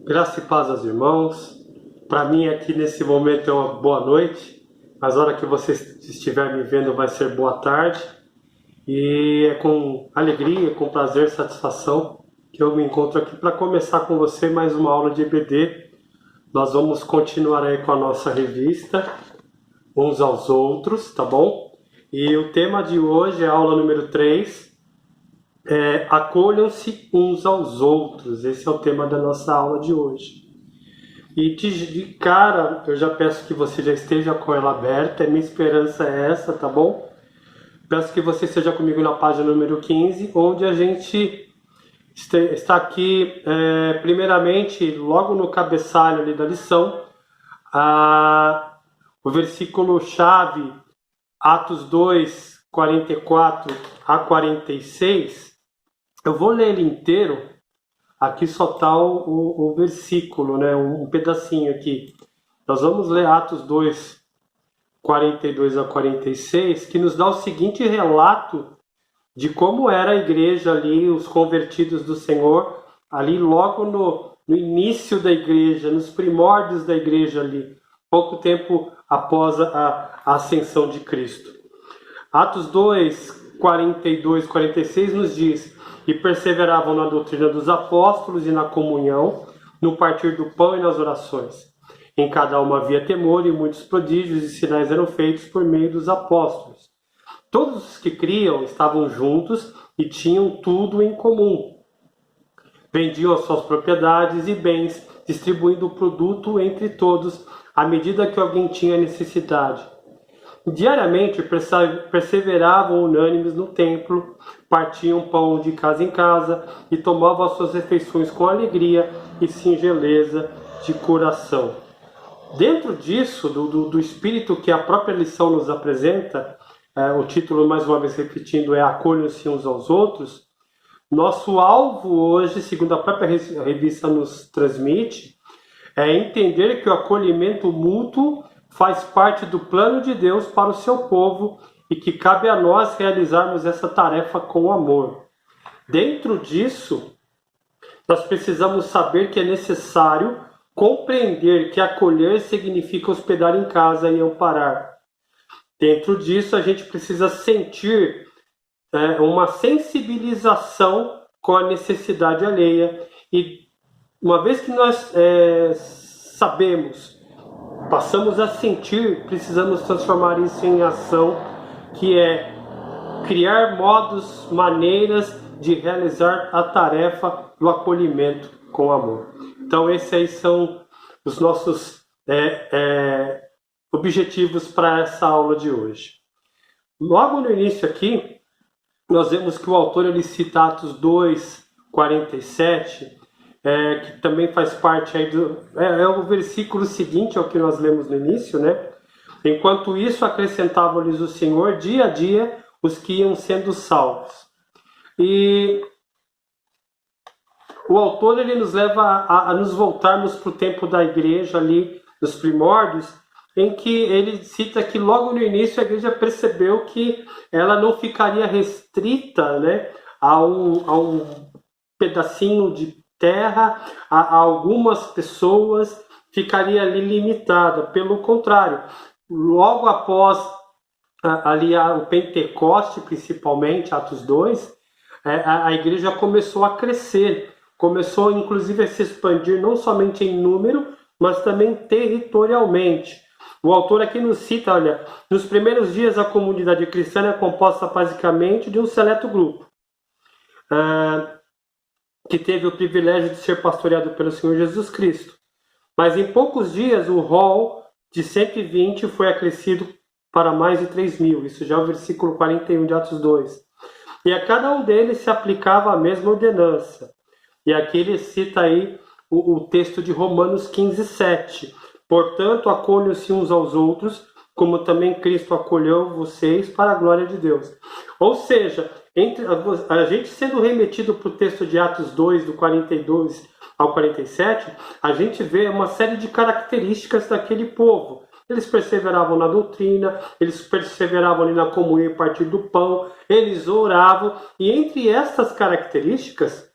Graça e paz aos irmãos. Para mim aqui nesse momento é uma boa noite, mas a hora que você estiver me vendo vai ser boa tarde. E é com alegria, com prazer, satisfação que eu me encontro aqui para começar com você mais uma aula de EBD. Nós vamos continuar aí com a nossa revista, Uns aos Outros, tá bom? E o tema de hoje é a aula número 3, acolham-se uns aos outros. Esse é o tema da nossa aula de hoje. E de cara, eu já peço que você já esteja com ela aberta, minha esperança é essa, tá bom? Peço que você esteja comigo na página número 15, onde a gente está aqui, primeiramente, logo no cabeçalho ali da lição, o versículo-chave, Atos 2, 44 a 46, eu vou ler ele inteiro, aqui só está o versículo, né? Um pedacinho aqui. Nós vamos ler Atos 2, 42 a 46, que nos dá o seguinte relato de como era a igreja ali, os convertidos do Senhor, ali logo no início da igreja, nos primórdios da igreja ali, pouco tempo após a ascensão de Cristo. Atos 2, 42, 46 nos diz: e perseveravam na doutrina dos apóstolos e na comunhão, no partir do pão e nas orações. Em cada uma havia temor, e muitos prodígios e sinais eram feitos por meio dos apóstolos. Todos os que criam estavam juntos e tinham tudo em comum. Vendiam as suas propriedades e bens, distribuindo o produto entre todos, à medida que alguém tinha necessidade. Diariamente perseveravam unânimes no templo, partiam pão de casa em casa e tomavam as suas refeições com alegria e singeleza de coração. Dentro disso, do espírito que a própria lição nos apresenta, o título, mais uma vez repetindo, é Acolham-se uns aos outros. Nosso alvo hoje, segundo a própria revista nos transmite, é entender que o acolhimento mútuo faz parte do plano de Deus para o seu povo e que cabe a nós realizarmos essa tarefa com amor. Dentro disso, nós precisamos saber que é necessário compreender que acolher significa hospedar em casa e amparar. Dentro disso, a gente precisa sentir uma sensibilização com a necessidade alheia. E uma vez que nós sabemos, passamos a sentir, precisamos transformar isso em ação, que é criar modos, maneiras de realizar a tarefa do acolhimento com amor. Então esses aí são os nossos objetivos para essa aula de hoje. Logo no início aqui, nós vemos que o autor ele cita Atos 2, 47, que também faz parte aí o versículo seguinte ao que nós lemos no início, né? Enquanto isso, acrescentava-lhes o Senhor dia a dia os que iam sendo salvos. E o autor ele nos leva a nos voltarmos para o tempo da igreja ali, nos primórdios, em que ele cita que logo no início a igreja percebeu que ela não ficaria restrita, né, a um pedacinho de terra, a algumas pessoas, ficaria ali limitada. Pelo contrário, logo após ali o Pentecoste, principalmente, Atos 2, a igreja começou a crescer, começou inclusive a se expandir não somente em número, mas também territorialmente. O autor aqui nos cita, olha, nos primeiros dias a comunidade cristã é composta basicamente de um seleto grupo, que teve o privilégio de ser pastoreado pelo Senhor Jesus Cristo. Mas em poucos dias o rol de 120 foi acrescido para mais de 3.000. Isso já é o versículo 41 de Atos 2. E a cada um deles se aplicava a mesma ordenança. E aqui ele cita aí o texto de Romanos 15, 7. Portanto, acolham-se uns aos outros, como também Cristo acolheu vocês para a glória de Deus. Ou seja, a gente sendo remetido para o texto de Atos 2, do 42 ao 47, a gente vê uma série de características daquele povo. Eles perseveravam na doutrina, eles perseveravam ali na comunhão e partir do pão, eles oravam, e entre estas características,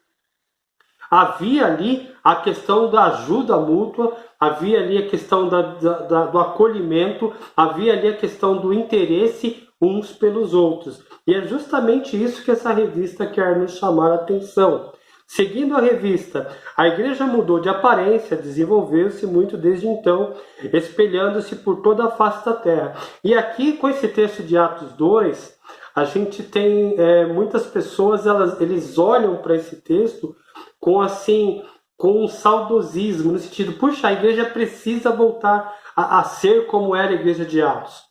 havia ali a questão da ajuda mútua, havia ali a questão do acolhimento, havia ali a questão do interesse uns pelos outros. E é justamente isso que essa revista quer nos chamar a atenção. Seguindo a revista, a igreja mudou de aparência, desenvolveu-se muito desde então, espelhando-se por toda a face da terra. E aqui, com esse texto de Atos 2, a gente tem muitas pessoas, eles olham para esse texto com um saudosismo, no sentido, puxa, a igreja precisa voltar a ser como era a igreja de Atos.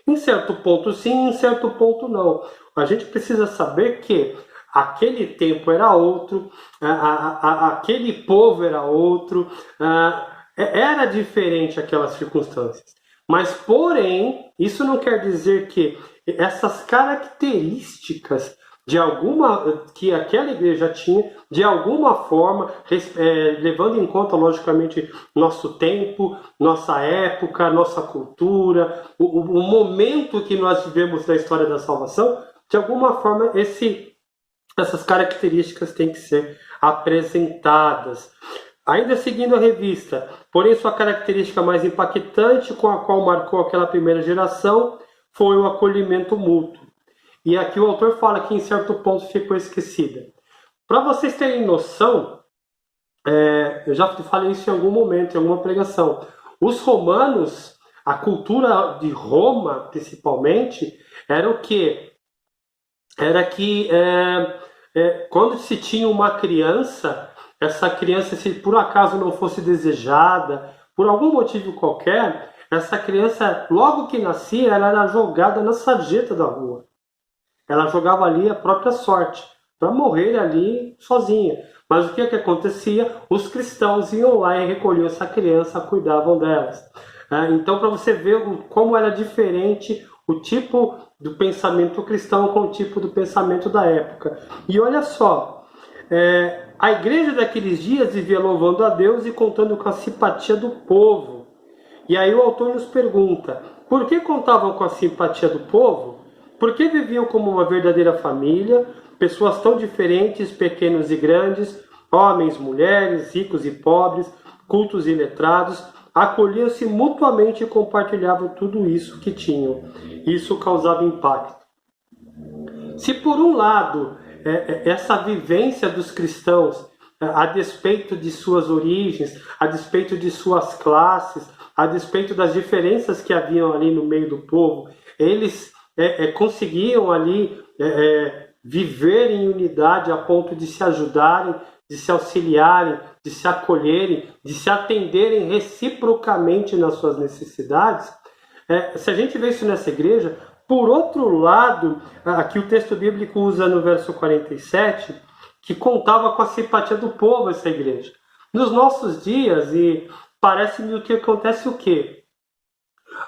Em certo ponto sim, em certo ponto não. A gente precisa saber que aquele tempo era outro, aquele povo era outro, era diferente aquelas circunstâncias. Mas, porém, isso não quer dizer que essas características que aquela igreja tinha, de alguma forma, levando em conta, logicamente, nosso tempo, nossa época, nossa cultura, o momento que nós vivemos da história da salvação, de alguma forma, essas características têm que ser apresentadas. Ainda seguindo a revista, porém sua característica mais impactante, com a qual marcou aquela primeira geração, foi o acolhimento mútuo. E aqui o autor fala que em certo ponto ficou esquecida. Para vocês terem noção, eu já falei isso em algum momento, em alguma pregação. Os romanos, a cultura de Roma, principalmente, era o quê? Era que quando se tinha uma criança, essa criança, se por acaso não fosse desejada, por algum motivo qualquer, essa criança, logo que nascia, ela era jogada na sarjeta da rua. Ela jogava ali a própria sorte, para morrer ali sozinha. Mas o que acontecia? Os cristãos iam lá e recolhiam essa criança, cuidavam delas. Então, para você ver como era diferente o tipo do pensamento cristão com o tipo do pensamento da época. E olha só, a igreja daqueles dias vivia louvando a Deus e contando com a simpatia do povo. E aí o autor nos pergunta, por que contavam com a simpatia do povo? Por que viviam como uma verdadeira família, pessoas tão diferentes, pequenos e grandes, homens, mulheres, ricos e pobres, cultos e letrados, acolhiam-se mutuamente e compartilhavam tudo isso que tinham. Isso causava impacto. Se por um lado, essa vivência dos cristãos, a despeito de suas origens, a despeito de suas classes, a despeito das diferenças que haviam ali no meio do povo, eles conseguiam ali viver em unidade a ponto de se ajudarem, de se auxiliarem, de se acolherem, de se atenderem reciprocamente nas suas necessidades. Se a gente vê isso nessa igreja, por outro lado, aqui o texto bíblico usa no verso 47, que contava com a simpatia do povo essa igreja. Nos nossos dias, e parece-me que acontece o quê?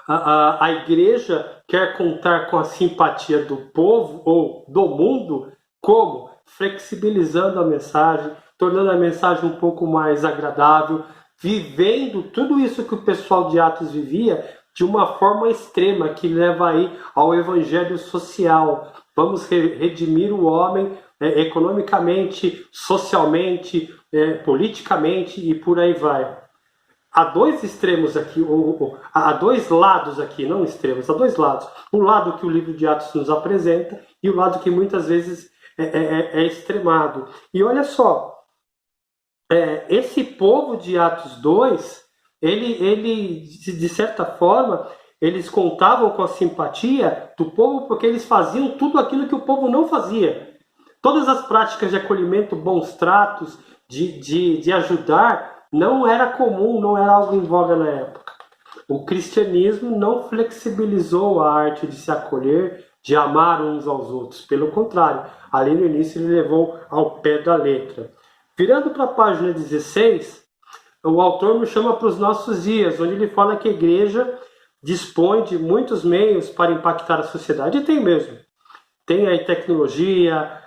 A igreja quer contar com a simpatia do povo ou do mundo, como? Flexibilizando a mensagem, tornando a mensagem um pouco mais agradável, vivendo tudo isso que o pessoal de Atos vivia de uma forma extrema, que leva aí ao evangelho social. Vamos redimir o homem economicamente, socialmente, politicamente e por aí vai. Há dois extremos aqui, há dois lados aqui, não extremos, há dois lados. Um lado que o livro de Atos nos apresenta e o lado que muitas vezes é extremado. E olha só, esse povo de Atos 2, ele, de certa forma, eles contavam com a simpatia do povo porque eles faziam tudo aquilo que o povo não fazia. Todas as práticas de acolhimento, bons tratos, de ajudar, não era comum, não era algo em voga na época. O cristianismo não flexibilizou a arte de se acolher, de amar uns aos outros. Pelo contrário, ali no início ele levou ao pé da letra. Virando para a página 16, o autor nos chama para os nossos dias, onde ele fala que a igreja dispõe de muitos meios para impactar a sociedade. E tem mesmo. Tem aí tecnologia,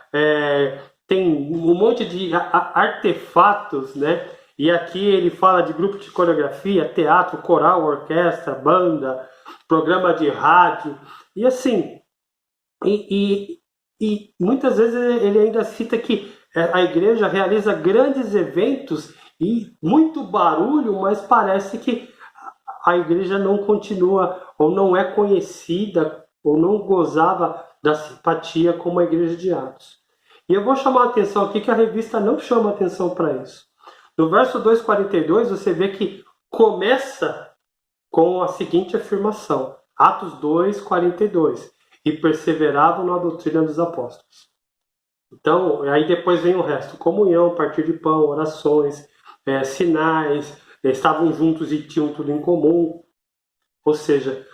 tem um monte de artefatos, né? E aqui ele fala de grupo de coreografia, teatro, coral, orquestra, banda, programa de rádio, e assim, e muitas vezes ele ainda cita que a igreja realiza grandes eventos e muito barulho, mas parece que a igreja não continua, ou não é conhecida, ou não gozava da simpatia como a igreja de Atos. E eu vou chamar a atenção aqui que a revista não chama atenção para isso. No verso 2,42, você vê que começa com a seguinte afirmação, Atos 2,42, e perseveravam na doutrina dos apóstolos. Então, aí depois vem o resto, comunhão, partir de pão, orações, sinais, estavam juntos e tinham tudo em comum. Ou seja,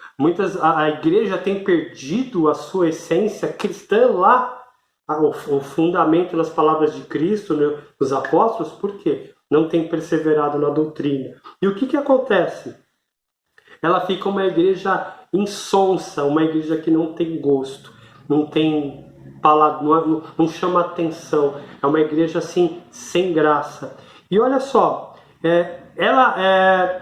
a igreja tem perdido a sua essência cristã lá, o fundamento nas palavras de Cristo, né, nos apóstolos, por quê? Não tem perseverado na doutrina. E o que acontece? Ela fica uma igreja insonsa, uma igreja que não tem gosto, não tem palavra, não chama atenção, é uma igreja assim, sem graça. E olha só,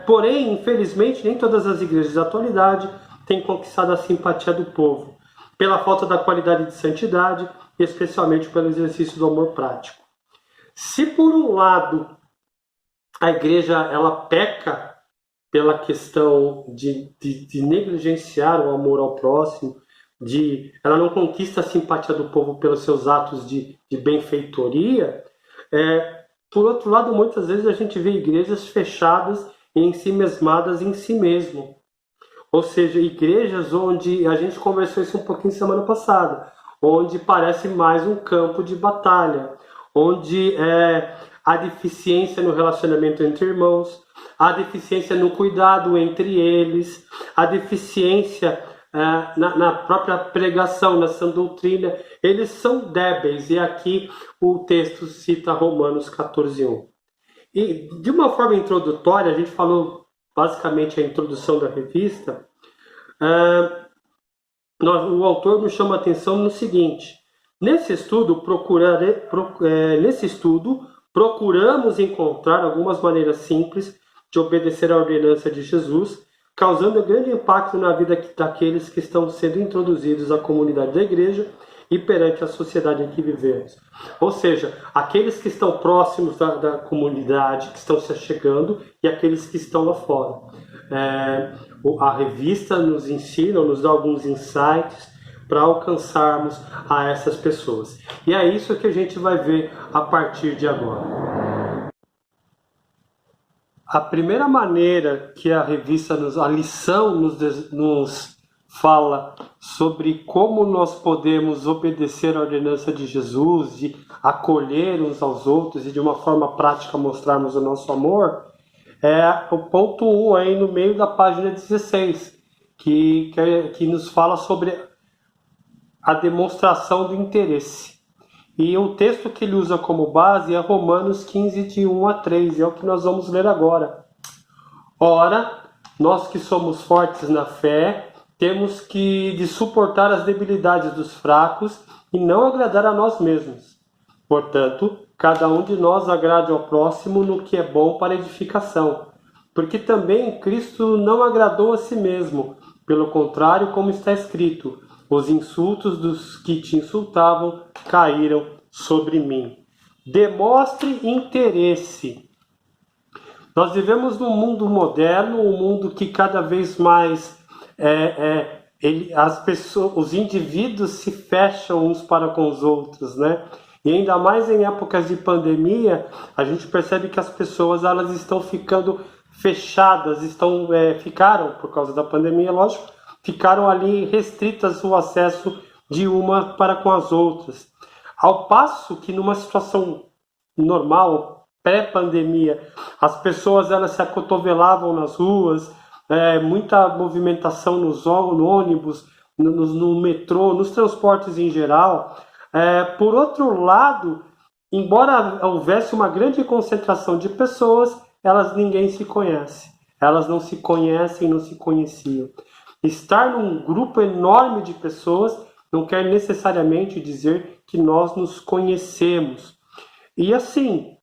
porém, infelizmente, nem todas as igrejas da atualidade têm conquistado a simpatia do povo, pela falta da qualidade de santidade, e especialmente pelo exercício do amor prático. Se por um lado a igreja ela peca pela questão de negligenciar o amor ao próximo, ela não conquista a simpatia do povo pelos seus atos de benfeitoria, por outro lado, muitas vezes a gente vê igrejas fechadas e ensimesmadas em si mesmo. Ou seja, igrejas onde, a gente conversou isso um pouquinho semana passada, onde parece mais um campo de batalha, onde há deficiência no relacionamento entre irmãos, há deficiência no cuidado entre eles, há deficiência na própria pregação, na sã doutrina. Eles são débeis, e aqui o texto cita Romanos 14:1. E de uma forma introdutória, a gente falou basicamente a introdução da revista, o autor nos chama a atenção no seguinte: nesse estudo procuramos encontrar algumas maneiras simples de obedecer à ordenança de Jesus, causando grande impacto na vida daqueles que estão sendo introduzidos à comunidade da igreja e perante a sociedade em que vivemos. Ou seja, aqueles que estão próximos da comunidade, que estão se achegando, e aqueles que estão lá fora. A revista nos ensina, nos dá alguns insights para alcançarmos a essas pessoas. E é isso que a gente vai ver a partir de agora. A primeira maneira que a revista, a lição nos fala sobre como nós podemos obedecer à ordenança de Jesus, de acolher uns aos outros e de uma forma prática mostrarmos o nosso amor, é o ponto 1 aí no meio da página 16, que nos fala sobre a demonstração do interesse. E o texto que ele usa como base é Romanos 15, de 1-3, e é o que nós vamos ler agora. Ora, nós que somos fortes na fé, temos de suportar as debilidades dos fracos e não agradar a nós mesmos. Portanto, cada um de nós agrade ao próximo no que é bom para edificação, porque também Cristo não agradou a si mesmo. Pelo contrário, como está escrito, os insultos dos que te insultavam caíram sobre mim. Demonstre interesse. Nós vivemos num mundo moderno, um mundo que cada vez mais os indivíduos se fecham uns para com os outros, né? E ainda mais em épocas de pandemia, a gente percebe que as pessoas elas estão ficando fechadas, ficaram, por causa da pandemia, lógico, ficaram ali restritas o acesso de uma para com as outras. Ao passo que numa situação normal, pré-pandemia, as pessoas elas se acotovelavam nas ruas, muita movimentação no ônibus, no metrô, nos transportes em geral. Por outro lado, embora houvesse uma grande concentração de pessoas, ninguém se conhece. Elas não se conhecem, não se conheciam. Estar num grupo enorme de pessoas não quer necessariamente dizer que nós nos conhecemos. E assim,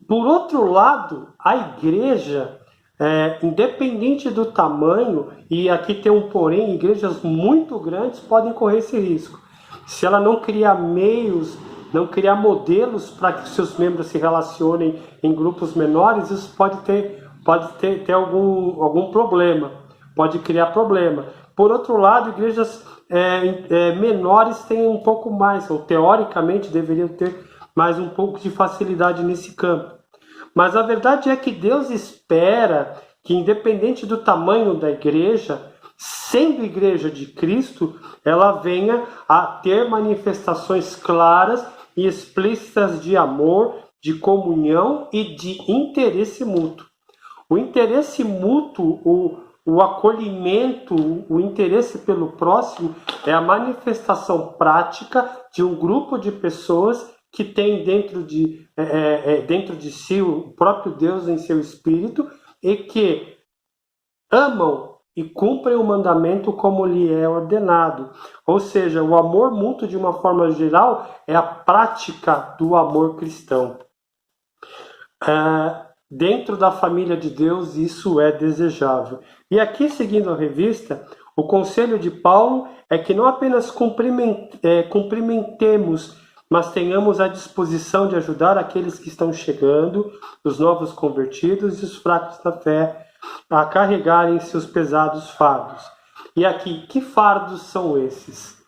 por outro lado, a igreja, independente do tamanho, e aqui tem um porém, igrejas muito grandes podem correr esse risco. Se ela não criar meios não criar modelos para que seus membros se relacionem em grupos menores, isso pode ter algum problema, pode criar problema. Por outro lado, igrejas menores têm um pouco mais, ou teoricamente deveriam ter mais um pouco de facilidade nesse campo. Mas a verdade é que Deus espera que, independente do tamanho da igreja, sendo igreja de Cristo, ela venha a ter manifestações claras e explícitas de amor, de comunhão e de interesse mútuo. O interesse mútuo, o acolhimento, o interesse pelo próximo é a manifestação prática de um grupo de pessoas que tem dentro de si o próprio Deus em seu espírito e que amam e cumprem o mandamento como lhe é ordenado. Ou seja, o amor mútuo, de uma forma geral, é a prática do amor cristão. Dentro da família de Deus, isso é desejável. E aqui, seguindo a revista, o conselho de Paulo é que não apenas cumprimentemos, mas tenhamos a disposição de ajudar aqueles que estão chegando, os novos convertidos e os fracos da fé, a carregarem seus pesados fardos. E aqui, que fardos são esses?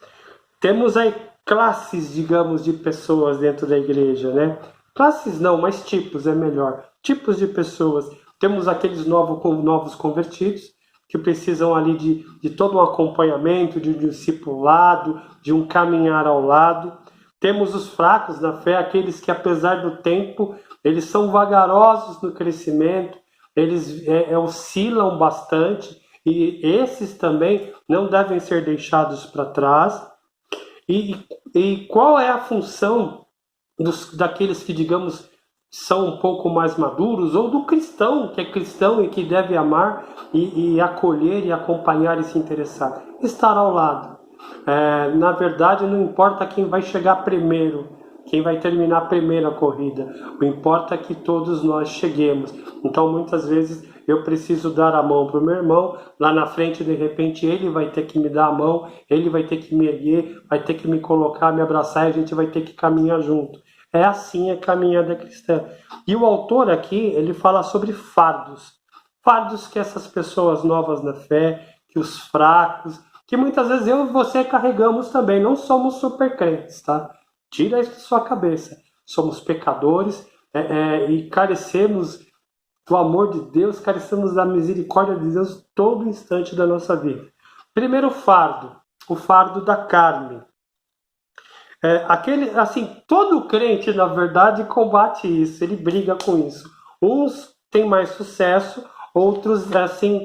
Temos aí classes, digamos, de pessoas dentro da igreja, né? Classes não, mas tipos é melhor. Tipos de pessoas. Temos aqueles novos convertidos, que precisam ali de todo um acompanhamento, de um discipulado, de um caminhar ao lado. Temos os fracos na fé, aqueles que, apesar do tempo, eles são vagarosos no crescimento, eles oscilam bastante, e esses também não devem ser deixados para trás. E qual é a função daqueles que, digamos, são um pouco mais maduros, ou do cristão, que é cristão e que deve amar e acolher e acompanhar e se interessar? Estar ao lado. Na verdade, não importa quem vai chegar primeiro, quem vai terminar primeiro a corrida. O importa é que todos nós cheguemos. Então, muitas vezes, eu preciso dar a mão para o meu irmão. Lá na frente, de repente, ele vai ter que me dar a mão, ele vai ter que me erguer, vai ter que me colocar, me abraçar, e a gente vai ter que caminhar junto. É assim a caminhada cristã. E o autor aqui, ele fala sobre fardos. Fardos que essas pessoas novas na fé, que os fracos, que muitas vezes eu e você carregamos também. Não somos super crentes, tá? Tira isso da sua cabeça. Somos pecadores e carecemos do amor de Deus, carecemos da misericórdia de Deus todo instante da nossa vida. Primeiro fardo, o fardo da carne. Todo crente, na verdade, combate isso, ele briga com isso. Uns têm mais sucesso, outros,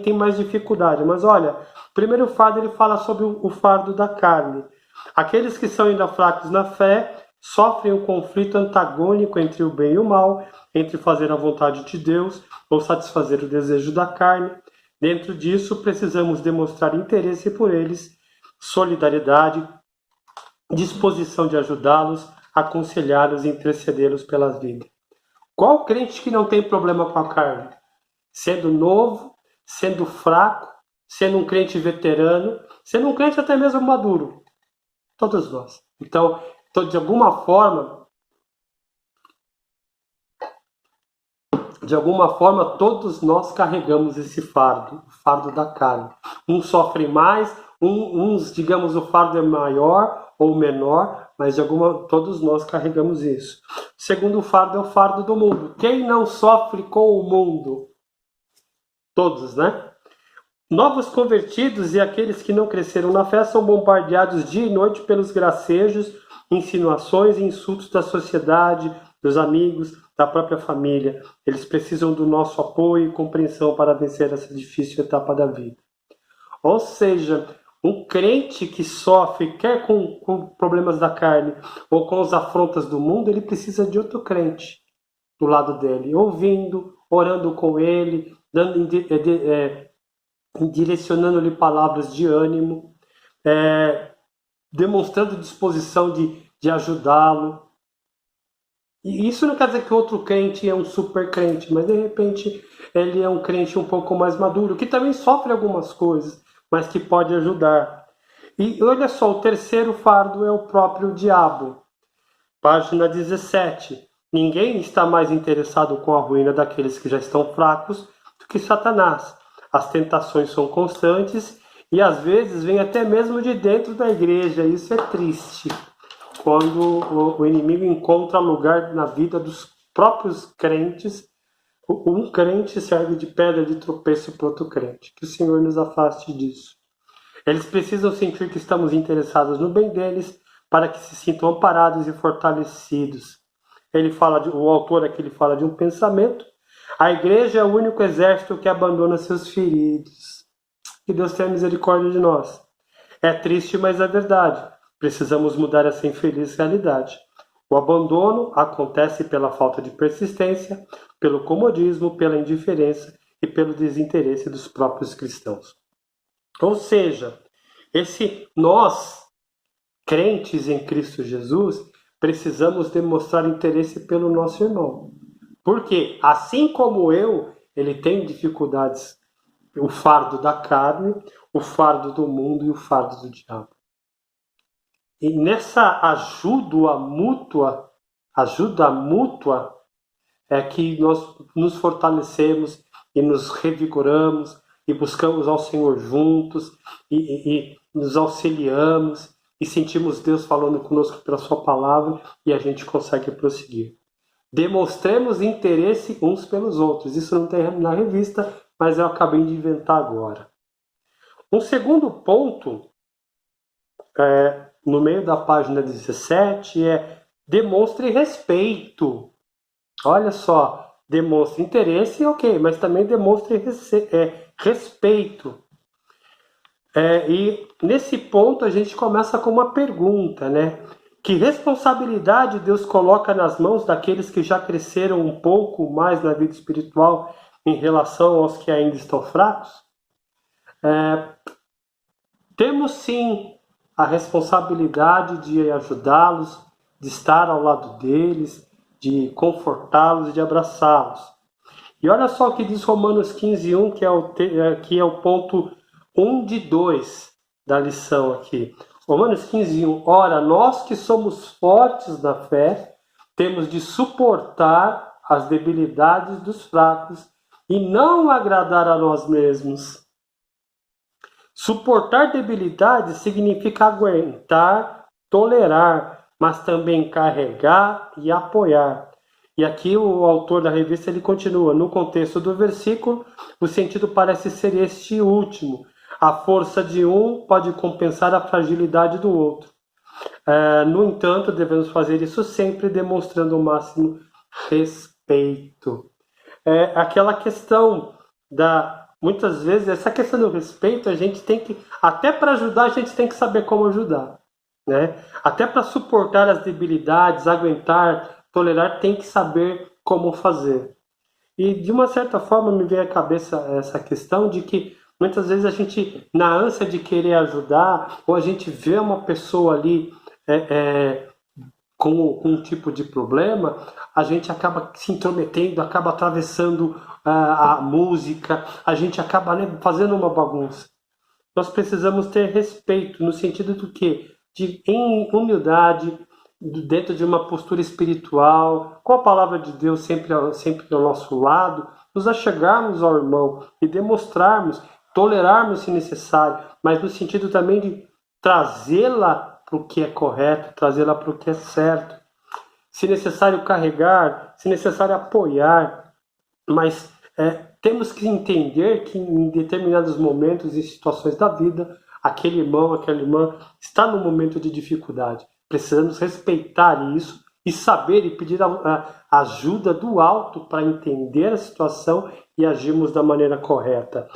têm mais dificuldade. Mas olha, o primeiro fardo, ele fala sobre o fardo da carne. Aqueles que são ainda fracos na fé sofrem um conflito antagônico entre o bem e o mal, entre fazer a vontade de Deus ou satisfazer o desejo da carne. Dentro disso, precisamos demonstrar interesse por eles, solidariedade, disposição de ajudá-los, aconselhá-los e intercedê-los pela vida. Qual crente que não tem problema com a carne? Sendo novo, sendo fraco, sendo um crente veterano, sendo um crente até mesmo maduro. Todos nós. Então, de alguma forma, todos nós carregamos esse fardo, o fardo da carne. Uns sofrem mais, uns, digamos, o fardo é maior ou menor, mas todos nós carregamos isso. O segundo fardo é o fardo do mundo. Quem não sofre com o mundo? Todos, né? Novos convertidos e aqueles que não cresceram na fé são bombardeados dia e noite pelos gracejos, insinuações e insultos da sociedade, dos amigos, da própria família. Eles precisam do nosso apoio e compreensão para vencer essa difícil etapa da vida. Ou seja, um crente que sofre, quer com problemas da carne ou com as afrontas do mundo, ele precisa de outro crente do lado dele, ouvindo, orando com ele, direcionando-lhe palavras de ânimo, demonstrando disposição de ajudá-lo. E isso não quer dizer que outro crente é um super crente, mas de repente ele é um crente um pouco mais maduro, que também sofre algumas coisas, mas que pode ajudar. E olha só, o terceiro fardo é o próprio diabo. Página 17. Ninguém está mais interessado com a ruína daqueles que já estão fracos do que Satanás. As tentações são constantes e às vezes vêm até mesmo de dentro da igreja. Isso é triste, quando o inimigo encontra lugar na vida dos próprios crentes. Um crente serve de pedra de tropeço para outro crente. Que o Senhor nos afaste disso. Eles precisam sentir que estamos interessados no bem deles para que se sintam amparados e fortalecidos. O autor aqui ele fala de um pensamento. A igreja é o único exército que abandona seus feridos. Que Deus tenha misericórdia de nós. É triste, mas é verdade. Precisamos mudar essa infeliz realidade. O abandono acontece pela falta de persistência, pelo comodismo, pela indiferença e pelo desinteresse dos próprios cristãos. Ou seja, nós, crentes em Cristo Jesus, precisamos demonstrar interesse pelo nosso irmão. Porque, assim como eu, ele tem dificuldades, o fardo da carne, o fardo do mundo e o fardo do diabo. E nessa ajuda mútua, é que nós nos fortalecemos e nos revigoramos e buscamos ao Senhor juntos e nos auxiliamos e sentimos Deus falando conosco pela sua palavra e a gente consegue prosseguir. Demonstremos interesse uns pelos outros. Isso não tem na revista, mas eu acabei de inventar agora. Um segundo ponto, no meio da página 17, demonstre respeito. Olha só, demonstre interesse, ok, mas também demonstre respeito. E nesse ponto a gente começa com uma pergunta, né? Que responsabilidade Deus coloca nas mãos daqueles que já cresceram um pouco mais na vida espiritual em relação aos que ainda estão fracos? Temos sim a responsabilidade de ajudá-los, de estar ao lado deles, de confortá-los e de abraçá-los. E olha só o que diz Romanos 15:1, que é o ponto 1 de 2 da lição aqui. Romanos 15:1. Ora, nós que somos fortes na fé, temos de suportar as debilidades dos fracos e não agradar a nós mesmos. Suportar debilidades significa aguentar, tolerar, mas também carregar e apoiar. E aqui o autor da revista ele continua. No contexto do versículo, o sentido parece ser este último. A força de um pode compensar a fragilidade do outro. No entanto, devemos fazer isso sempre demonstrando o máximo respeito. Aquela questão muitas vezes, essa questão do respeito, a gente tem que, até para ajudar, a gente tem que saber como ajudar. Né? Até para suportar as debilidades, aguentar, tolerar, tem que saber como fazer. E de uma certa forma me vem à cabeça essa questão de que muitas vezes a gente, na ânsia de querer ajudar, ou a gente vê uma pessoa ali com um tipo de problema, a gente acaba se intrometendo, acaba atravessando a música, a gente acaba fazendo uma bagunça. Nós precisamos ter respeito, no sentido do quê? Em humildade, dentro de uma postura espiritual, com a palavra de Deus sempre ao nosso lado, nos achegarmos ao irmão e demonstrarmos, tolerarmos se necessário, mas no sentido também de trazê-la para o que é correto, trazê-la para o que é certo. Se necessário carregar, se necessário apoiar, mas temos que entender que em determinados momentos e situações da vida, aquele irmão, aquela irmã está num momento de dificuldade. Precisamos respeitar isso e saber e pedir a ajuda do alto para entender a situação e agirmos da maneira correta.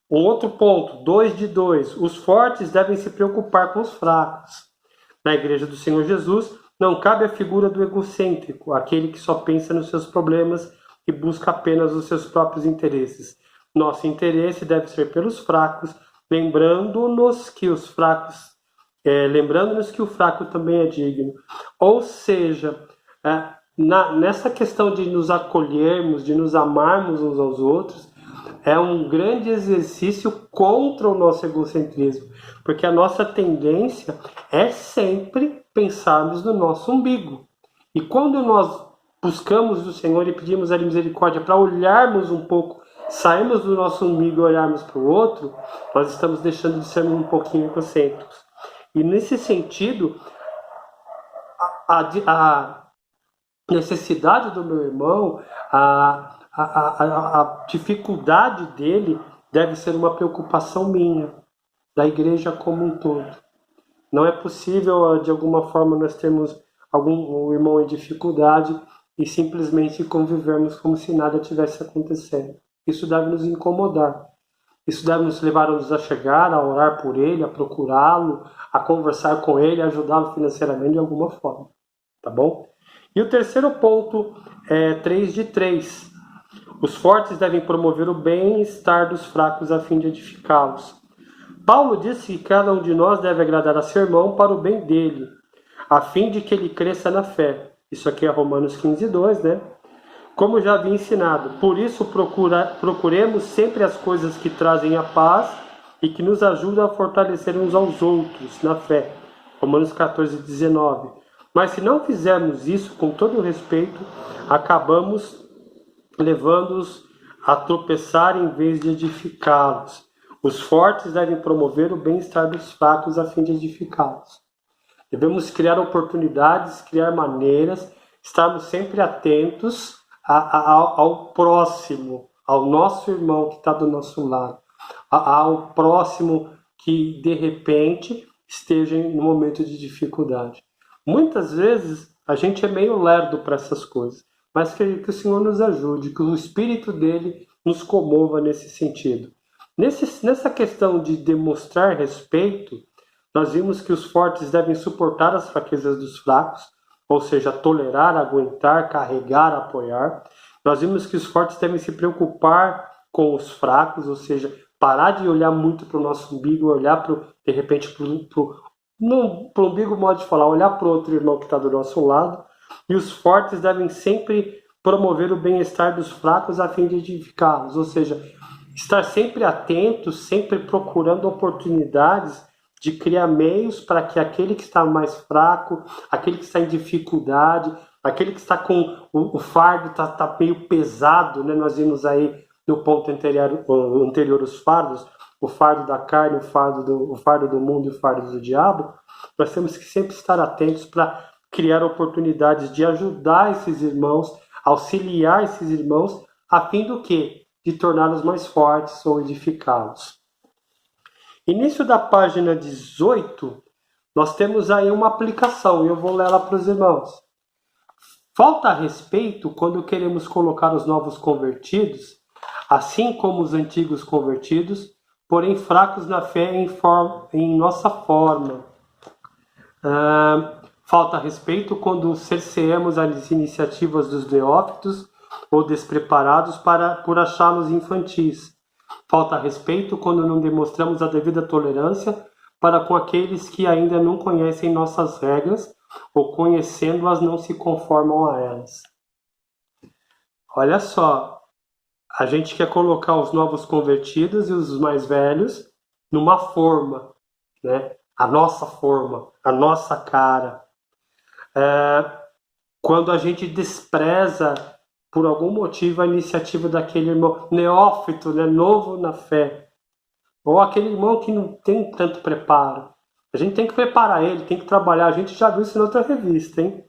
Um outro ponto, 2 de 2. Os fortes devem se preocupar com os fracos. Na Igreja do Senhor Jesus, não cabe a figura do egocêntrico, aquele que só pensa nos seus problemas e busca apenas os seus próprios interesses. Nosso interesse deve ser pelos fracos, lembrando-nos que o fraco também é digno. Ou seja, nessa questão de nos acolhermos, de nos amarmos uns aos outros, é um grande exercício contra o nosso egocentrismo, porque a nossa tendência é sempre pensarmos no nosso umbigo E quando nós buscamos do Senhor e pedimos a misericórdia para olharmos um pouco, sairmos do nosso umbigo e olharmos para o outro, nós estamos deixando de ser um pouquinho egocêntricos. E nesse sentido, a necessidade do meu irmão, a dificuldade dele deve ser uma preocupação minha, da igreja como um todo. Não é possível, de alguma forma, nós termos um irmão em dificuldade e simplesmente convivermos como se nada tivesse acontecendo. Isso deve nos incomodar. Isso deve nos levar a chegar, a orar por ele, a procurá-lo, a conversar com ele, a ajudá-lo financeiramente de alguma forma. Tá bom? E o terceiro ponto é 3 de 3. Os fortes devem promover o bem-estar dos fracos a fim de edificá-los. Paulo disse que cada um de nós deve agradar a seu irmão para o bem dele, a fim de que ele cresça na fé. Isso aqui é Romanos 15, 2, né? Como já havia ensinado, por isso procuremos sempre as coisas que trazem a paz e que nos ajudam a fortalecer uns aos outros na fé. Romanos 14, 19. Mas se não fizermos isso com todo o respeito, acabamos levando-os a tropeçar em vez de edificá-los. Os fortes devem promover o bem-estar dos fracos a fim de edificá-los. Devemos criar oportunidades, criar maneiras, estarmos sempre atentos ao próximo, ao nosso irmão que está do nosso lado, ao próximo que de repente esteja em um momento de dificuldade. Muitas vezes a gente é meio lerdo para essas coisas, mas que o Senhor nos ajude, que o Espírito dele nos comova nesse sentido. Nessa questão de demonstrar respeito, nós vimos que os fortes devem suportar as fraquezas dos fracos, ou seja, tolerar, aguentar, carregar, apoiar. Nós vimos que os fortes devem se preocupar com os fracos, ou seja, parar de olhar muito para o nosso umbigo, olhar de repente para o umbigo, modo de falar, olhar para o outro irmão que está do nosso lado. E os fortes devem sempre promover o bem-estar dos fracos a fim de edificá-los, ou seja, estar sempre atentos, sempre procurando oportunidades de criar meios para que aquele que está mais fraco, aquele que está em dificuldade, aquele que está com o fardo está meio pesado, né? Nós vimos aí no ponto anterior os fardos, o fardo da carne, o fardo do mundo e o fardo do diabo. Nós temos que sempre estar atentos para criar oportunidades de ajudar esses irmãos, auxiliar esses irmãos, a fim do quê? De torná-los mais fortes ou edificá-los. Início da página 18, nós temos aí uma aplicação, e eu vou ler ela para os irmãos. Falta respeito quando queremos colocar os novos convertidos, assim como os antigos convertidos, porém fracos na fé em nossa forma. Falta respeito quando cerceamos as iniciativas dos neófitos ou despreparados por achá-los infantis. Falta respeito quando não demonstramos a devida tolerância para com aqueles que ainda não conhecem nossas regras ou, conhecendo-as, não se conformam a elas. Olha só, a gente quer colocar os novos convertidos e os mais velhos numa forma, né? A nossa forma, a nossa cara. Quando a gente despreza por algum motivo a iniciativa daquele irmão neófito, né, novo na fé, ou aquele irmão que não tem tanto preparo. A gente tem que preparar ele, tem que trabalhar. A gente já viu isso em outra revista, hein?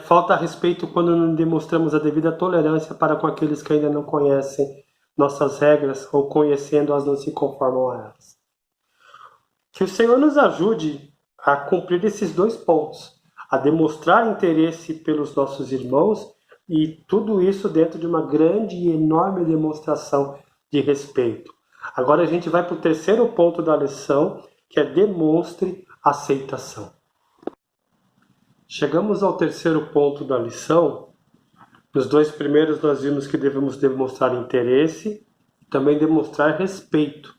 Falta respeito quando não demonstramos a devida tolerância para com aqueles que ainda não conhecem nossas regras ou, conhecendo-as, não se conformam a elas. Que o Senhor nos ajude a cumprir esses dois pontos, a demonstrar interesse pelos nossos irmãos, e tudo isso dentro de uma grande e enorme demonstração de respeito. Agora a gente vai para o terceiro ponto da lição, que é demonstre aceitação. Chegamos ao terceiro ponto da lição. Nos dois primeiros nós vimos que devemos demonstrar interesse e também demonstrar respeito.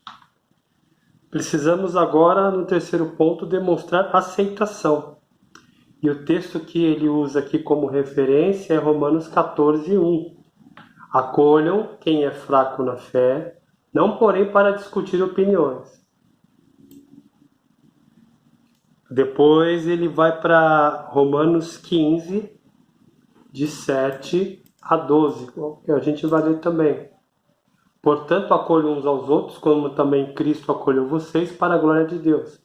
Precisamos agora, no terceiro ponto, demonstrar aceitação. E o texto que ele usa aqui como referência é Romanos 14, 1. Acolham quem é fraco na fé, não porém para discutir opiniões. Depois ele vai para Romanos 15, de 7 a 12, que a gente vai ler também. Portanto, acolham uns aos outros, como também Cristo acolheu vocês, para a glória de Deus.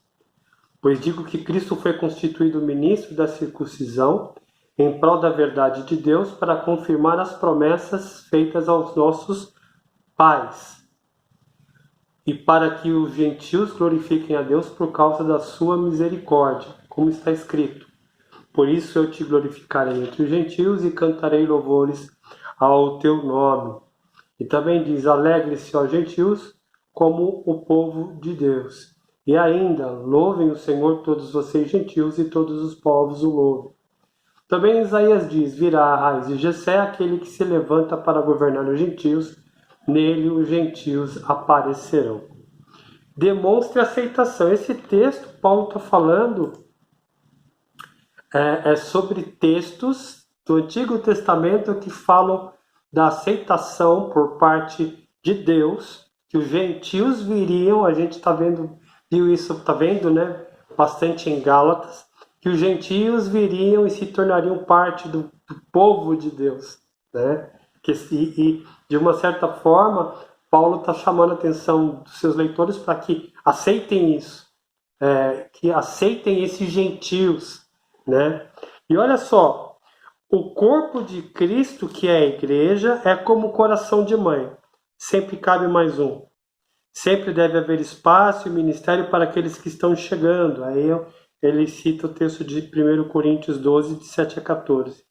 Pois digo que Cristo foi constituído ministro da circuncisão, em prol da verdade de Deus, para confirmar as promessas feitas aos nossos pais, e para que os gentios glorifiquem a Deus por causa da sua misericórdia, como está escrito. Por isso eu te glorificarei entre os gentios e cantarei louvores ao teu nome. E também diz, alegre-se, ó gentios, como o povo de Deus. E ainda, louvem o Senhor todos vocês gentios e todos os povos o louvem. Também Isaías diz, virá a raiz de Jessé, aquele que se levanta para governar os gentios, nele os gentios aparecerão. Demonstre aceitação. Esse texto, Paulo está falando, é sobre textos do Antigo Testamento que falam da aceitação por parte de Deus, que os gentios viriam, a gente viu isso, está vendo, né? Bastante em Gálatas, que os gentios viriam e se tornariam parte do povo de Deus, né? E de uma certa forma, Paulo está chamando a atenção dos seus leitores para que aceitem isso, que aceitem esses gentios, né? E olha só, o corpo de Cristo, que é a igreja, é como o coração de mãe. Sempre cabe mais um. Sempre deve haver espaço e ministério para aqueles que estão chegando. Aí ele cita o texto de 1 Coríntios 12, de 7 a 14.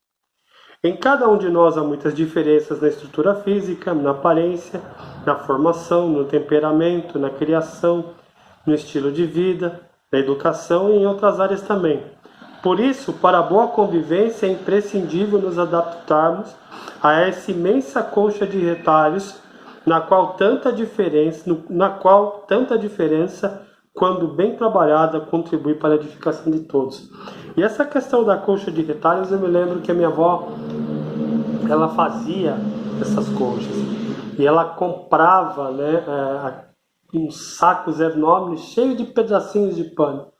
Em cada um de nós há muitas diferenças na estrutura física, na aparência, na formação, no temperamento, na criação, no estilo de vida, na educação e em outras áreas também. Por isso, para a boa convivência, é imprescindível nos adaptarmos a essa imensa concha de retalhos na qual tanta diferença, quando bem trabalhada, contribui para a edificação de todos. E essa questão da concha de retalhos, eu me lembro que a minha avó, ela fazia essas conchas. E ela comprava, né, uns sacos enormes, cheios de pedacinhos de pano.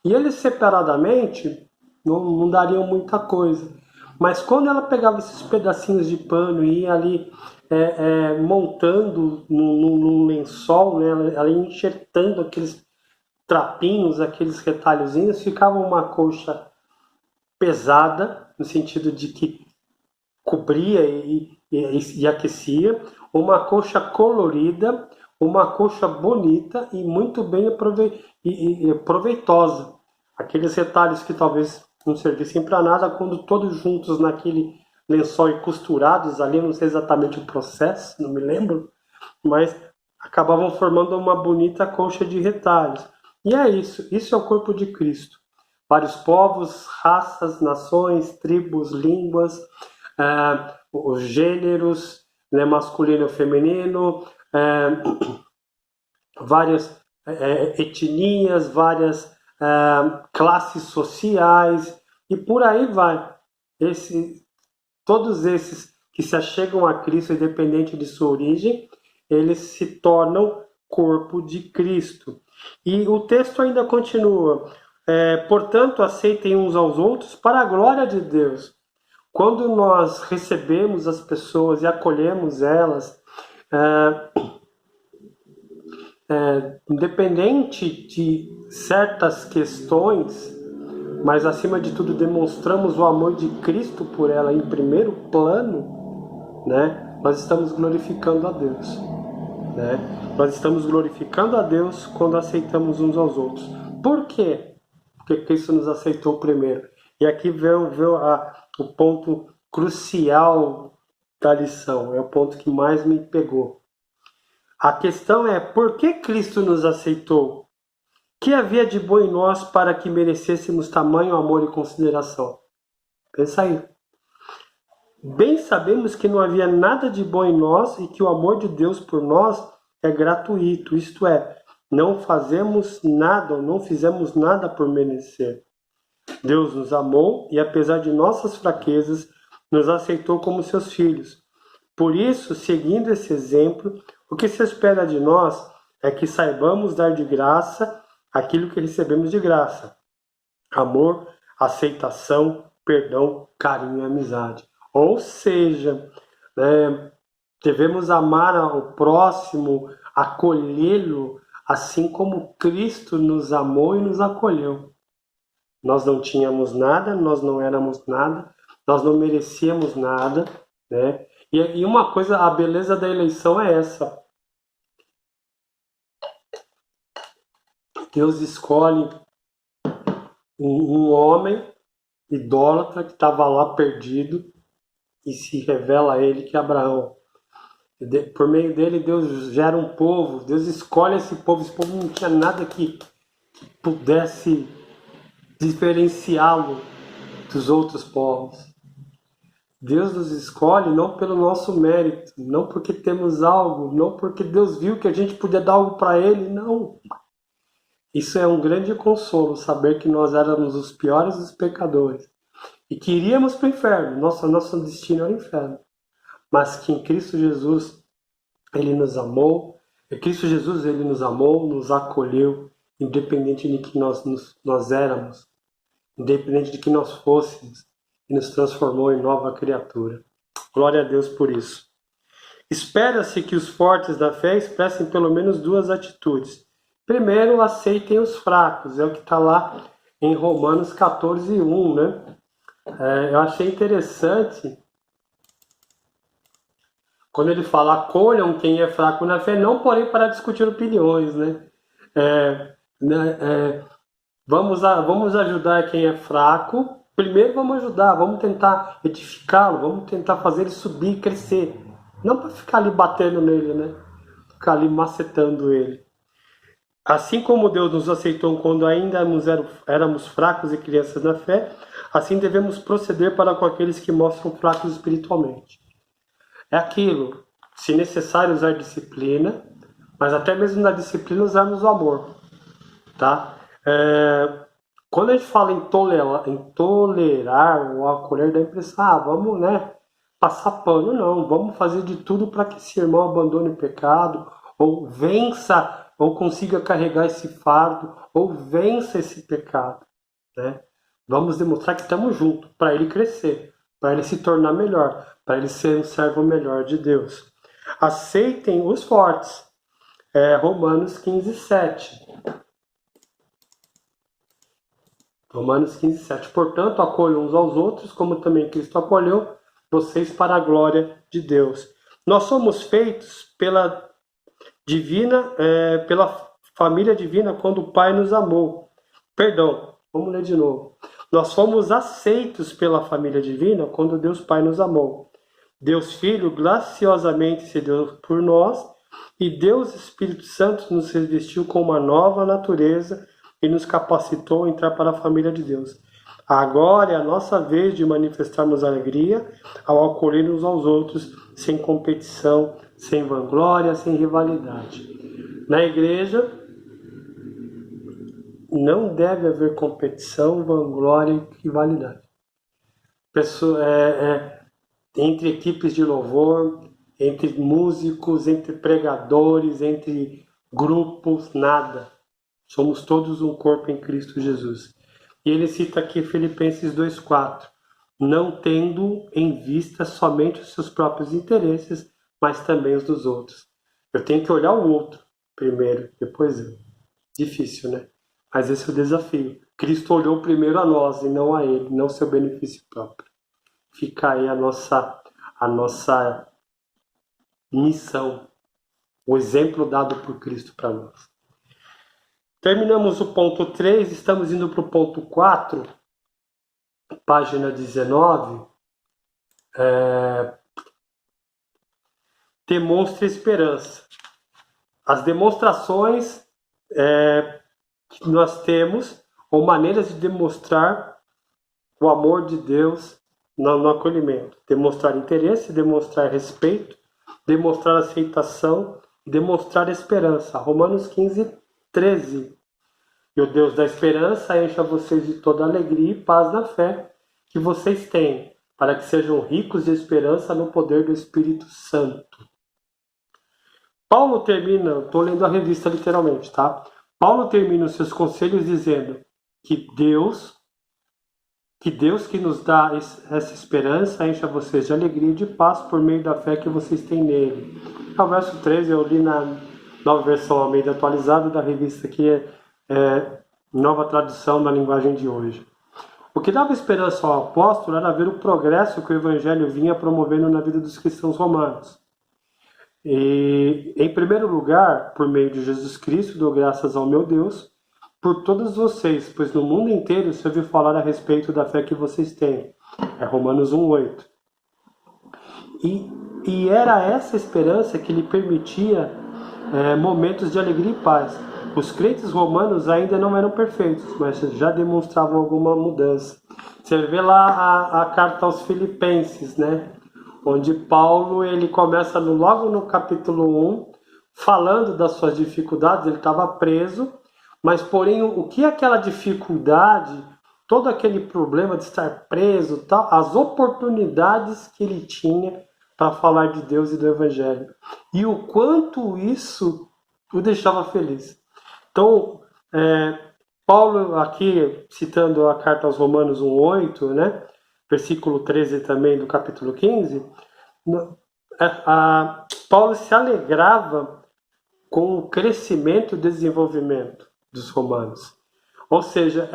E eles separadamente não dariam muita coisa. Mas quando ela pegava esses pedacinhos de pano e ia ali montando num lençol, né, ela ia enxertando aqueles trapinhos, aqueles retalhozinhos, ficava uma colcha pesada, no sentido de que cobria e aquecia, uma colcha colorida, uma colcha bonita e muito bem proveitosa. Aqueles retalhos que talvez não servissem para nada, quando todos juntos naquele lençol e costurados ali, não sei exatamente o processo, não me lembro, mas acabavam formando uma bonita colcha de retalhos. E é isso é o corpo de Cristo. Vários povos, raças, nações, tribos, línguas, os gêneros, né, masculino e feminino, várias etnias, várias classes sociais, e por aí vai. Todos esses que se achegam a Cristo, independente de sua origem, eles se tornam corpo de Cristo. E o texto ainda continua, portanto, aceitem uns aos outros para a glória de Deus. Quando nós recebemos as pessoas e acolhemos elas, independente de certas questões, mas acima de tudo demonstramos o amor de Cristo por ela em primeiro plano, né? Nós estamos glorificando a Deus, né? Nós estamos glorificando a Deus quando aceitamos uns aos outros. Por quê? Porque Cristo nos aceitou primeiro. E aqui vem o ponto crucial da lição, é o ponto que mais me pegou. A questão é, por que Cristo nos aceitou? Que havia de bom em nós para que merecêssemos tamanho amor e consideração? Pensa aí. Bem sabemos que não havia nada de bom em nós e que o amor de Deus por nós é gratuito, isto é, não fazemos nada ou não fizemos nada por merecer. Deus nos amou e, apesar de nossas fraquezas, nos aceitou como seus filhos. Por isso, seguindo esse exemplo, o que se espera de nós é que saibamos dar de graça aquilo que recebemos de graça. amor, aceitação, perdão, carinho e amizade. Ou seja, devemos amar o próximo, acolhê-lo, assim como Cristo nos amou e nos acolheu. Nós não tínhamos nada, nós não éramos nada, nós não merecíamos nada, né? E uma coisa, a beleza da eleição é essa. Deus escolhe um homem idólatra que estava lá perdido e se revela a ele que é Abraão. Por meio dele, Deus gera um povo, Deus escolhe esse povo não tinha nada que pudesse diferenciá-lo dos outros povos. Deus nos escolhe não pelo nosso mérito, não porque temos algo, não porque Deus viu que a gente podia dar algo para Ele, não. Isso é um grande consolo, saber que nós éramos os piores dos pecadores e que iríamos para o inferno, nosso destino era o inferno. Mas que em Cristo Jesus Ele nos amou, nos acolheu, independente de que nós éramos, independente de que nós fôssemos, e nos transformou em nova criatura. Glória a Deus por isso. Espera-se que os fortes da fé expressem pelo menos duas atitudes. Primeiro, aceitem os fracos, é o que está lá em Romanos 14:1, né? Eu achei interessante quando ele fala: acolham quem é fraco na fé, não porém para discutir opiniões, né? Vamos ajudar quem é fraco. Primeiro vamos ajudar, vamos tentar edificá-lo, vamos tentar fazer ele subir e crescer. Não para ficar ali batendo nele, né? Ficar ali macetando ele. Assim como Deus nos aceitou quando ainda éramos fracos e crianças na fé, assim devemos proceder para com aqueles que mostram fracos espiritualmente. É aquilo, se necessário usar disciplina, mas até mesmo na disciplina usarmos o amor, tá? Quando a gente fala em tolerar ou acolher, dá a impressão, vamos, né, passar pano. Não, vamos fazer de tudo para que esse irmão abandone o pecado, ou vença, ou consiga carregar esse fardo, ou vença esse pecado, né? Vamos demonstrar que estamos juntos, para ele crescer, para ele se tornar melhor, para ele ser um servo melhor de Deus. Aceitem os fortes. Romanos 15:7. Romanos 15:7. Portanto, acolham uns aos outros, como também Cristo acolheu vocês para a glória de Deus. Nós somos feitos pela família divina quando o Pai nos amou. Perdão, vamos ler de novo. Nós fomos aceitos pela família divina quando Deus Pai nos amou. Deus Filho graciosamente se deu por nós e Deus Espírito Santo nos revestiu com uma nova natureza e nos capacitou a entrar para a família de Deus. Agora é a nossa vez de manifestarmos alegria ao acolher uns aos outros, sem competição, sem vanglória, sem rivalidade. Na igreja, não deve haver competição, vanglória e rivalidade. Entre equipes de louvor, entre músicos, entre pregadores, entre grupos, nada. Somos todos um corpo em Cristo Jesus. E ele cita aqui Filipenses 2:4. Não tendo em vista somente os seus próprios interesses, mas também os dos outros. Eu tenho que olhar o outro primeiro, depois eu. Difícil, né? Mas esse é o desafio. Cristo olhou primeiro a nós e não a ele, não seu benefício próprio. Fica aí a nossa missão, o exemplo dado por Cristo para nós. Terminamos o ponto 3, estamos indo para o ponto 4, página 19. Demonstre esperança. As demonstrações que nós temos, ou maneiras de demonstrar o amor de Deus no acolhimento. Demonstrar interesse, demonstrar respeito, demonstrar aceitação, demonstrar esperança. Romanos 15:13. E o Deus da esperança encha vocês de toda alegria e paz na fé que vocês têm, para que sejam ricos de esperança no poder do Espírito Santo. Paulo termina, estou lendo a revista literalmente, tá? Paulo termina os seus conselhos dizendo que Deus Que Deus que nos dá essa esperança encha vocês de alegria e de paz por meio da fé que vocês têm nele. O verso 13 eu li na nova versão Almeida atualizada da revista, que é nova tradução na linguagem de hoje. O que dava esperança ao apóstolo era ver o progresso que o evangelho vinha promovendo na vida dos cristãos romanos. E, em primeiro lugar, por meio de Jesus Cristo, dou graças ao meu Deus por todos vocês, pois no mundo inteiro se ouviu falar a respeito da fé que vocês têm. É Romanos 1,8. E era essa esperança que lhe permitia momentos de alegria e paz. Os crentes romanos ainda não eram perfeitos, mas já demonstravam alguma mudança. Você vê lá a carta aos Filipenses, né? Onde Paulo ele começa logo no capítulo 1, falando das suas dificuldades. Ele estava preso, mas porém o que aquela dificuldade, todo aquele problema de estar preso, tal, as oportunidades que ele tinha para falar de Deus e do Evangelho. E o quanto isso o deixava feliz. Então, Paulo aqui, citando a carta aos Romanos 1,8, né, versículo 13 também do capítulo 15, Paulo se alegrava com o crescimento e desenvolvimento dos romanos. Ou seja,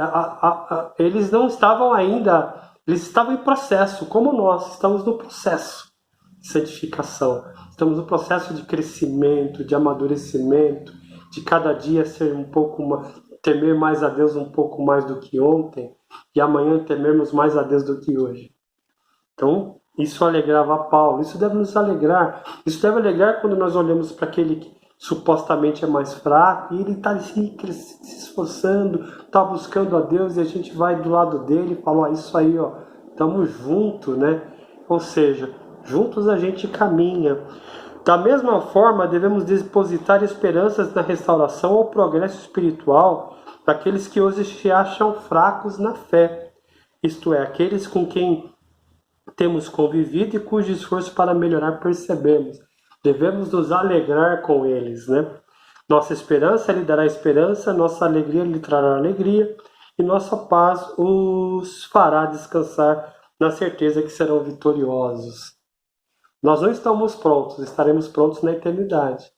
eles não estavam ainda, eles estavam em processo, como nós, estamos no processo de santificação, estamos no processo de crescimento, de amadurecimento, de cada dia ser um pouco temer mais a Deus um pouco mais do que ontem, e amanhã temermos mais a Deus do que hoje. Então, isso alegrava Paulo, isso deve nos alegrar. Isso deve alegrar quando nós olhamos para aquele que supostamente é mais fraco, e ele está se esforçando, está buscando a Deus, e a gente vai do lado dele e fala, isso aí, estamos juntos, né? Ou seja, juntos a gente caminha. Da mesma forma, devemos depositar esperanças na restauração ou progresso espiritual daqueles que hoje se acham fracos na fé, isto é, aqueles com quem temos convivido e cujo esforço para melhorar percebemos. Devemos nos alegrar com eles, né? Nossa esperança lhe dará esperança, nossa alegria lhe trará alegria, e nossa paz os fará descansar na certeza que serão vitoriosos. Nós não estamos prontos, estaremos prontos na eternidade,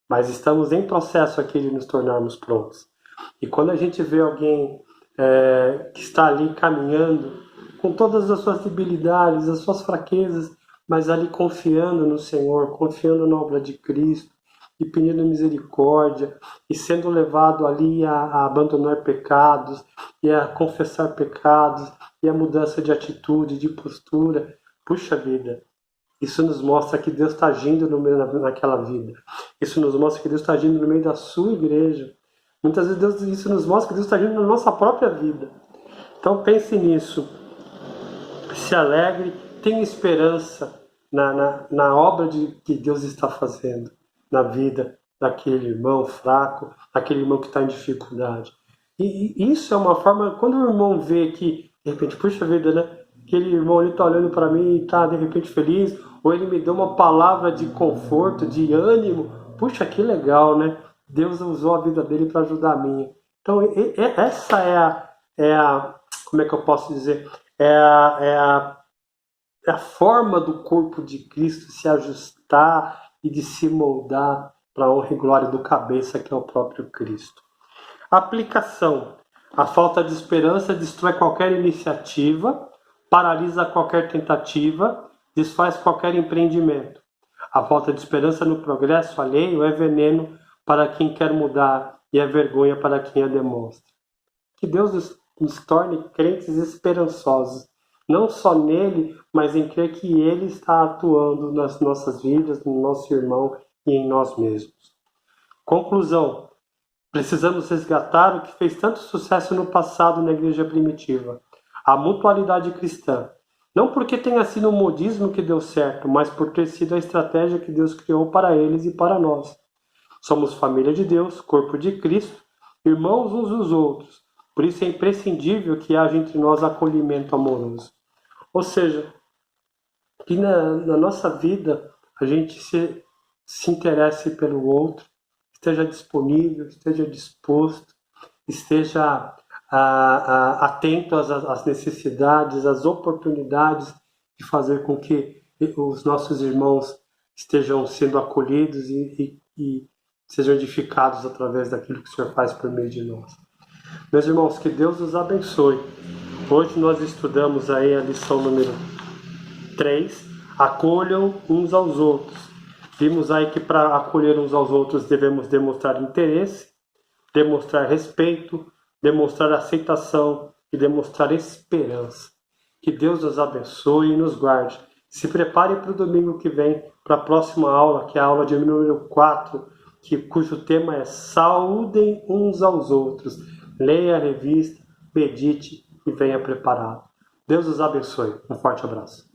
mas estamos em processo aqui de nos tornarmos prontos. E quando a gente vê alguém que está ali caminhando com todas as suas debilidades, as suas fraquezas, mas ali confiando no Senhor, confiando na obra de Cristo e pedindo misericórdia e sendo levado ali a abandonar pecados e a confessar pecados e a mudança de atitude, de postura, puxa vida, isso nos mostra que Deus está agindo no meio naquela vida. Isso nos mostra que Deus está agindo no meio da sua igreja. Muitas vezes isso nos mostra que Deus está agindo na nossa própria vida. Então pense nisso. Se alegre, tenha esperança na obra que Deus está fazendo na vida daquele irmão fraco, daquele irmão que está em dificuldade. E isso é uma forma, quando o irmão vê que, de repente, puxa vida, né? Aquele irmão ali está olhando para mim e está de repente feliz, ou ele me deu uma palavra de conforto, de ânimo, puxa, que legal, né? Deus usou a vida dele para ajudar a minha. Então, essa é a, como é que eu posso dizer? É a forma do corpo de Cristo se ajustar e de se moldar para a honra e glória do cabeça, que é o próprio Cristo. Aplicação. A falta de esperança destrói qualquer iniciativa, paralisa qualquer tentativa, desfaz qualquer empreendimento. A falta de esperança no progresso alheio é veneno para quem quer mudar e é vergonha para quem a demonstra. Que Deus nos torne crentes esperançosos, não só nele, mas em crer que ele está atuando nas nossas vidas, no nosso irmão e em nós mesmos. Conclusão. Precisamos resgatar o que fez tanto sucesso no passado na igreja primitiva, a mutualidade cristã. Não porque tenha sido o modismo que deu certo, mas por ter sido a estratégia que Deus criou para eles e para nós. Somos família de Deus, corpo de Cristo, irmãos uns dos outros. Por isso é imprescindível que haja entre nós acolhimento amoroso. Ou seja, que na nossa vida a gente se interesse pelo outro, esteja disponível, esteja disposto, esteja atento às necessidades, às oportunidades de fazer com que os nossos irmãos estejam sendo acolhidos e sejam edificados através daquilo que o Senhor faz por meio de nós. Meus irmãos, que Deus os abençoe. Hoje nós estudamos aí a lição número 3, acolham uns aos outros. Vimos aí que para acolher uns aos outros devemos demonstrar interesse, demonstrar respeito, demonstrar aceitação e demonstrar esperança. Que Deus nos abençoe e nos guarde. Se prepare para o domingo que vem, para a próxima aula, que é a aula de número 4, cujo tema é Saúdem uns aos outros. Leia a revista, medite e venha preparado. Deus os abençoe. Um forte abraço.